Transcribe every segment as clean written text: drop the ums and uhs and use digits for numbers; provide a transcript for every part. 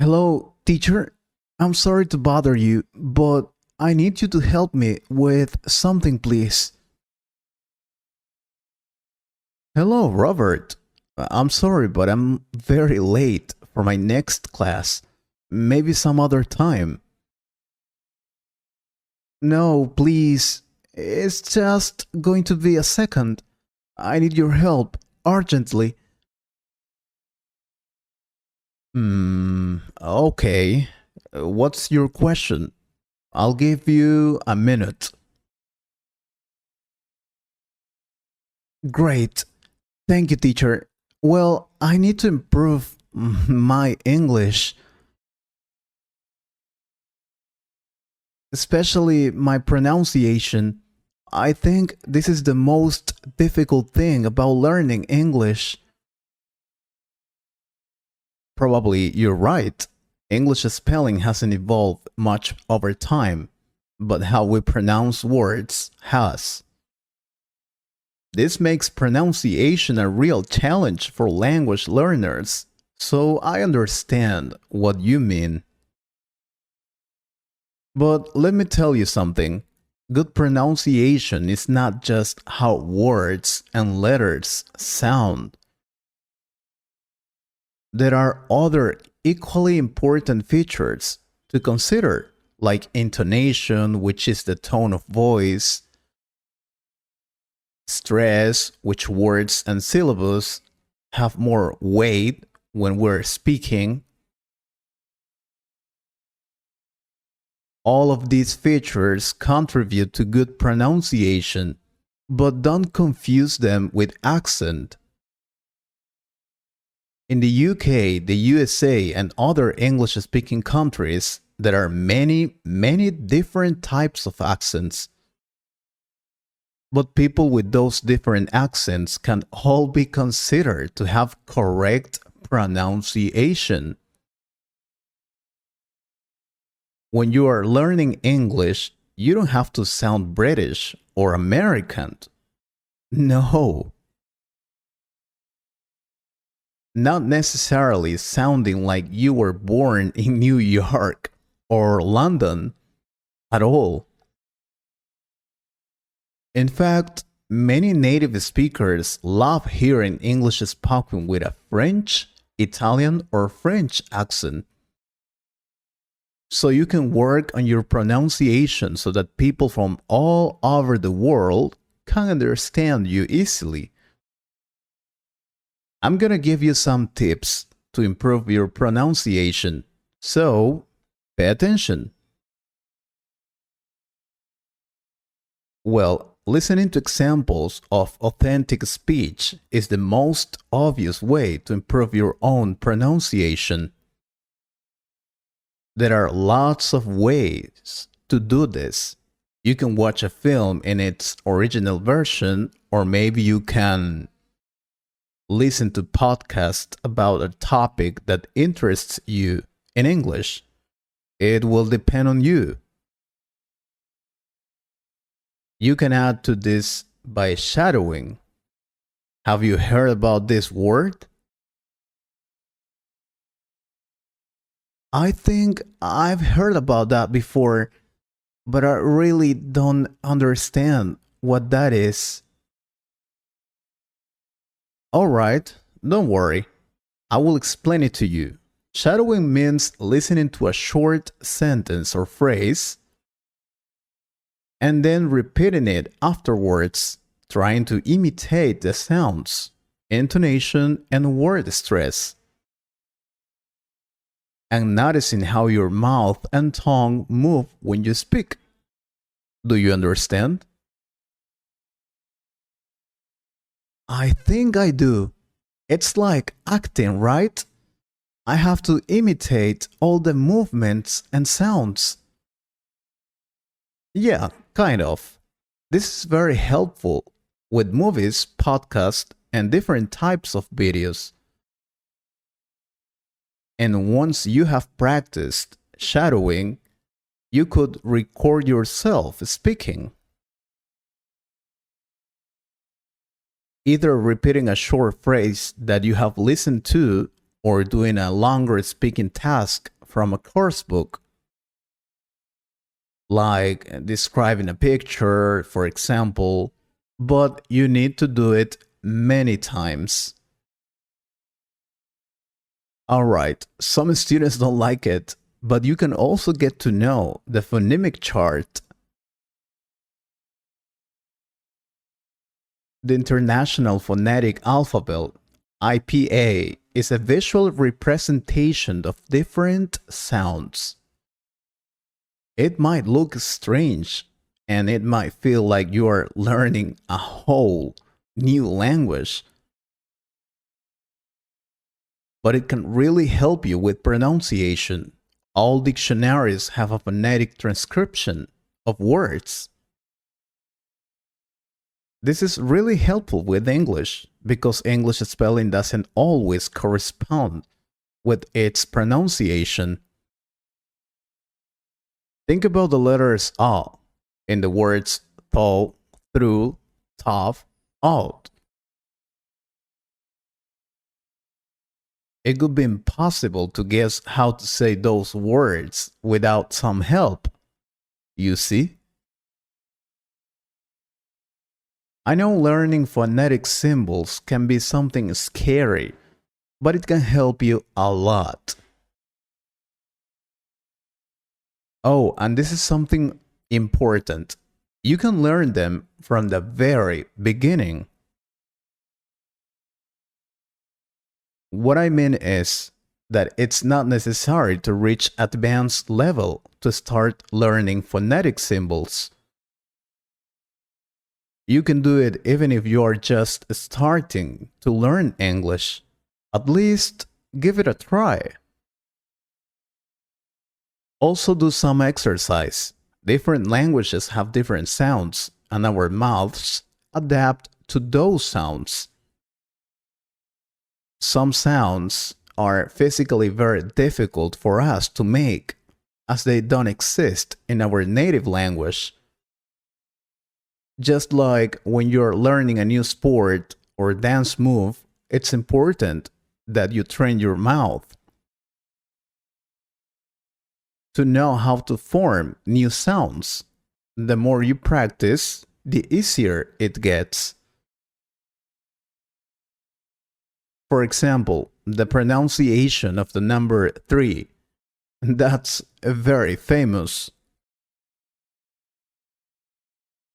Hello, teacher. I'm sorry to bother you, but I need you to help me with something, please. Hello, Robert. I'm sorry, but I'm very late for my next class. Maybe some other time. No, please. It's just going to be a second. I need your help urgently. Okay. What's your question? I'll give you a minute. Great. Thank you, teacher. Well, I need to improve my English, especially my pronunciation. I think this is the most difficult thing about learning English. Probably you're right. English spelling hasn't evolved much over time, but how we pronounce words has. This makes pronunciation a real challenge for language learners, so I understand what you mean. But let me tell you something. Good pronunciation is not just how words and letters sound. There are other equally important features to consider, like intonation, which is the tone of voice, stress, which words and syllables have more weight when we're speaking. All of these features contribute to good pronunciation, but don't confuse them with accent. In the UK, the USA, and other English speaking countries, there are many different types of accents. But people with those different accents can all be considered to have correct pronunciation. When you are learning English, you don't have to sound British or American. No, not necessarily sounding like you were born in New York or London at all. In fact, many native speakers love hearing English spoken with a French, Italian, or French accent. So you can work on your pronunciation so that people from all over the world can understand you easily. I'm gonna give you some tips to improve your pronunciation. So, pay attention. Well, listening to examples of authentic speech is the most obvious way to improve your own pronunciation. There are lots of ways to do this. You can watch a film in its original version, or maybe you can listen to podcasts about a topic that interests you in English. It will depend on you. You can add to this by shadowing. Have you heard about this word? I think I've heard about that before, but I really don't understand what that is. Alright, don't worry. I will explain it to you. Shadowing means listening to a short sentence or phrase and then repeating it afterwards, trying to imitate the sounds, intonation, and word stress, and noticing how your mouth and tongue move when you speak. Do you understand? I think I do. It's like acting, right? I have to imitate all the movements and sounds. Yeah, kind of. This is very helpful with movies, podcasts, and different types of videos. And once you have practiced shadowing, you could record yourself speaking, either repeating a short phrase that you have listened to or doing a longer speaking task from a course book, like describing a picture, for example, but you need to do it many times. Alright, some students don't like it, but you can also get to know the phonemic chart. The International Phonetic Alphabet, IPA, is a visual representation of different sounds. It might look strange, and it might feel like you are learning a whole new language, but it can really help you with pronunciation. All dictionaries have a phonetic transcription of words. This is really helpful with English because English spelling doesn't always correspond with its pronunciation. Think about the letters A in the words thaw, through, tough, out. It would be impossible to guess how to say those words without some help. You see? I know learning phonetic symbols can be something scary, but it can help you a lot. Oh, and this is something important. You can learn them from the very beginning. What I mean is that it's not necessary to reach advanced level to start learning phonetic symbols. You can do it even if you are just starting to learn English. At least give it a try. Also do some exercise. Different languages have different sounds, and our mouths adapt to those sounds. Some sounds are physically very difficult for us to make, as they don't exist in our native language. Just like when you're learning a new sport or dance move, it's important that you train your mouth to know how to form new sounds. The more you practice, the easier it gets. For example, the pronunciation of the number 3. That's very famous.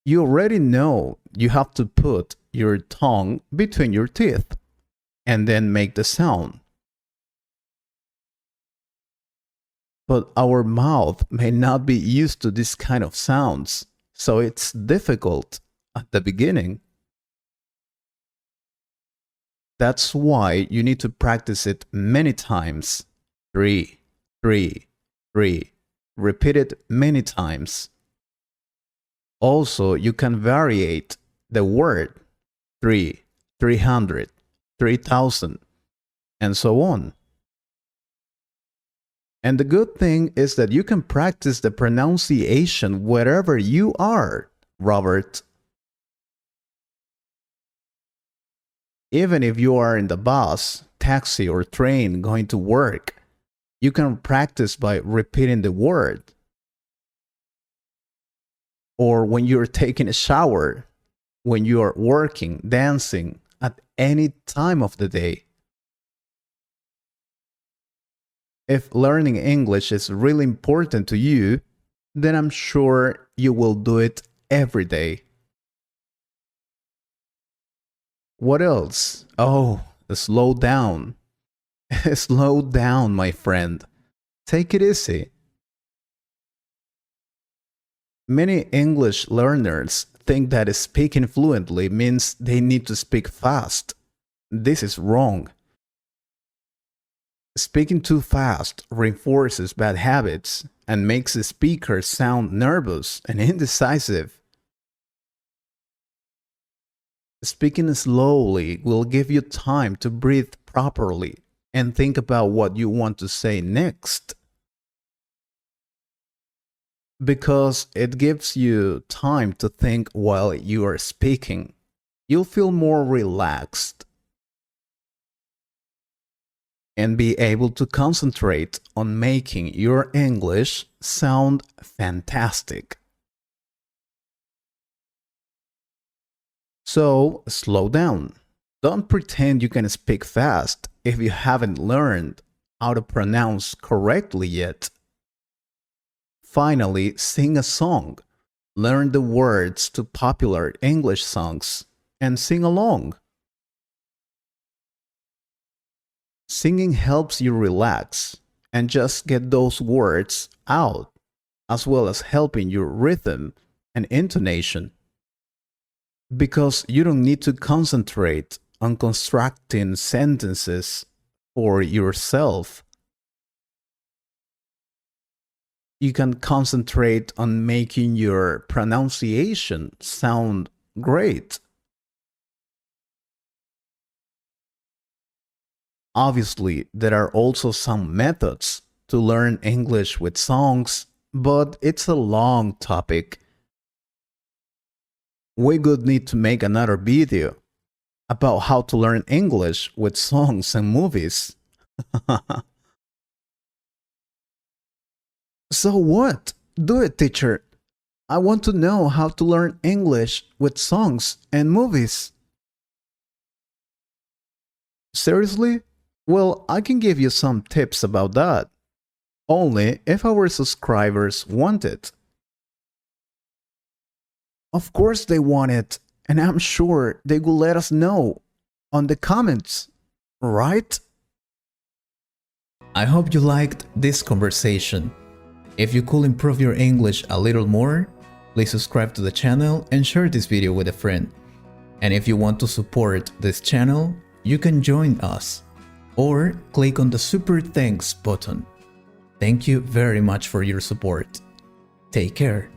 You already know you have to put your tongue between your teeth and then make the sound. But our mouth may not be used to this kind of sounds, so it's difficult at the beginning. That's why you need to practice it many times. 3, 3, 3. Repeat it many times. Also, you can variate the word 3, 300, 3000, and so on. And the good thing is that you can practice the pronunciation wherever you are, Robert. Even if you are in the bus, taxi, or train going to work, you can practice by repeating the word. Or when you're taking a shower, when you're working, dancing, at any time of the day. If learning English is really important to you, then I'm sure you will do it every day. What else? Oh, slow down. Slow down, my friend. Take it easy. Many English learners think that speaking fluently means they need to speak fast. This is wrong. Speaking too fast reinforces bad habits and makes the speaker sound nervous and indecisive. Speaking slowly will give you time to breathe properly and think about what you want to say next. Because it gives you time to think while you are speaking. You'll feel more relaxed. and be able to concentrate on making your English sound fantastic. So, slow down. Don't pretend you can speak fast if you haven't learned how to pronounce correctly yet. Finally, sing a song. Learn the words to popular English songs and sing along. Singing helps you relax and just get those words out, as well as helping your rhythm and intonation. Because you don't need to concentrate on constructing sentences for yourself. You can concentrate on making your pronunciation sound great. Obviously, there are also some methods to learn English with songs, but it's a long topic. We would need to make another video about how to learn English with songs and movies. So what? Do it, teacher. I want to know how to learn English with songs and movies. Seriously? Well, I can give you some tips about that. Only if our subscribers want it. Of course they want it, and I'm sure they will let us know on the comments, right? I hope you liked this conversation. If you could improve your English a little more, please subscribe to the channel and share this video with a friend. And if you want to support this channel, you can join us or click on the Super Thanks button. Thank you very much for your support. Take care.